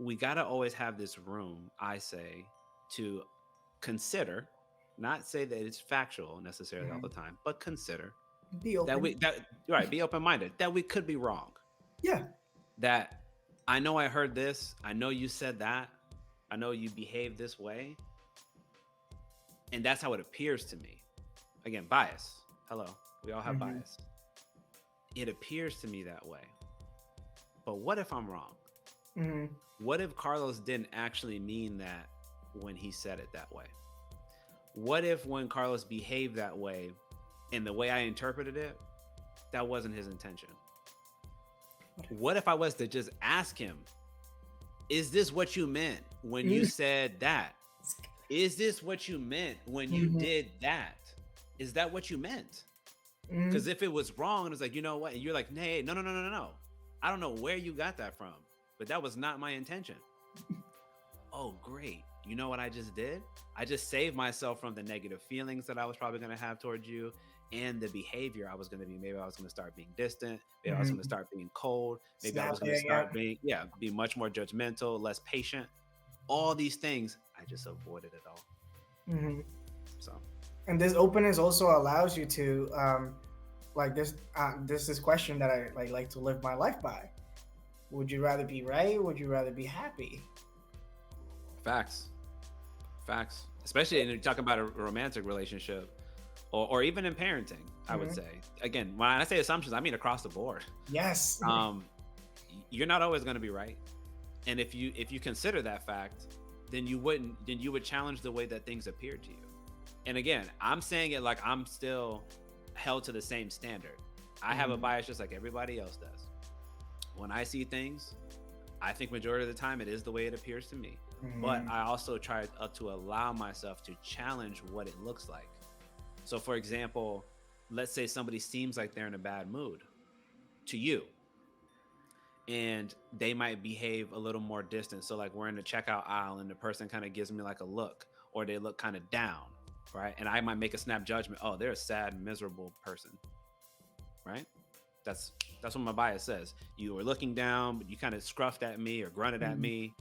we got to always have this room, I say, to consider, not say that it's factual necessarily all the Mhm. time, but consider Be that open. right, be open minded, that we could be wrong. Yeah. That I know I heard this, I know you said that, I know you behave this way, and that's how it appears to me. Again, bias. Hello, we all have Hmm. bias. It appears to me that way. But what if I'm wrong? Hmm. What if Carlos didn't actually mean that when he said it that way? What if when Carlos behaved that way and the way I interpreted it, that wasn't his intention? What if I was to just ask him, is this what you meant when you said that? Is this what you meant when you Hmm. did that? Is that what you meant? Because Hmm. if it was wrong, and it's like, you know what? And you're like, hey, no, no, no, no, no. I don't know where you got that from, but that was not my intention. Oh, great. You know what I just did? I just saved myself from the negative feelings that I was probably going to have towards you and the behavior I was going to be. Maybe I was going to start being distant. Maybe I was going to Hmm. start being cold. Maybe I was going to Snapping. Yeah. start being, yeah, be much more judgmental, less patient. All these things, I just avoided it all. Hmm. So, And this openness also allows you to, like this question that I like to live my life by. Would you rather be right? Would you rather be happy? facts, facts. Especially in talking about a romantic relationship or even in parenting, I would Hmm. say. Again, when I say assumptions, I mean across the board. Yes. Um, you're not always going to be right, and if you consider that fact, then you would challenge the way that things appear to you. And again, I'm saying it like I'm still held to the same standard. I have a Hmm. bias just like everybody else does. When I see things, I think majority of the time it is the way it appears to me. But Hmm. I also try to allow myself to challenge what it looks like. So, for example, let's say somebody seems like they're in a bad mood to you, and they might behave a little more distant. So, like, we're in the checkout aisle, and the person kind of gives me like a look, or they look kind of down, right? And I might make a snap judgment. Oh, they're a sad, miserable person, right? That's that's what my bias says. You were looking down, but you kind of scruffed at me or grunted at Hmm. me.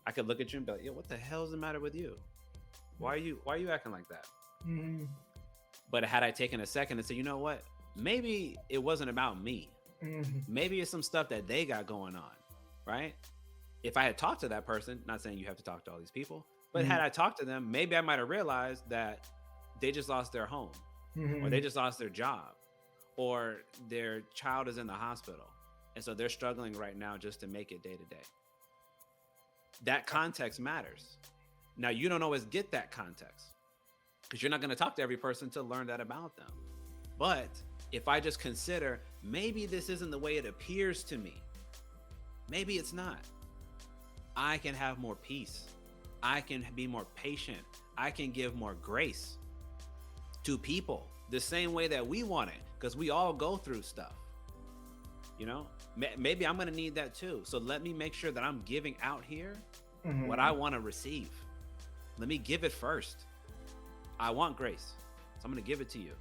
I could look at you and be like, "Yo, what the hell's the matter with you? Why are you acting like that?" Hmm. But had I taken a second and said, "You know what? Maybe it wasn't about me. Hmm. Maybe it's some stuff that they got going on, right?" If I had talked to that person, not saying you have to talk to all these people, but Hmm. had I talked to them, maybe I might have realized that they just lost their home, or they Hmm. just lost their job, or their child is in the hospital. And so they're struggling right now just to make it day to day. That context matters. Now, you don't always get that context because you're not going to talk to every person to learn that about them. But if I just consider maybe this isn't the way it appears to me, maybe it's not, I can have more peace. I can be more patient. I can give more grace to people the same way that we want it because we all go through stuff. You know, maybe I'm going to need that too. So let me make sure that I'm giving out here what I Hmm. want to receive. Let me give it first. I want grace, so I'm going to give it to you.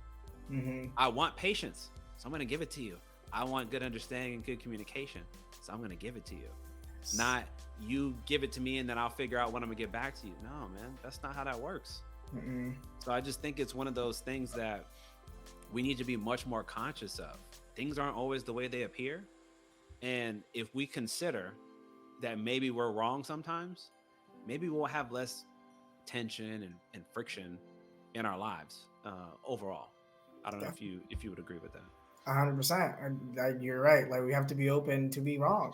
Hmm. I want patience, so I'm going to give it to you. I want good understanding and good communication, so I'm going to give it to you. Not you give it to me and then I'll figure out when I'm going to get back to you. No, man, that's not how that works. Hmm. So I just think it's one of those things that we need to be much more conscious of. Things aren't always the way they appear. And if we consider that maybe we're wrong sometimes, maybe we'll have less tension and friction in our lives overall. I don't know if you would agree with that. 100%. You're right. Like we have to be open to be wrong.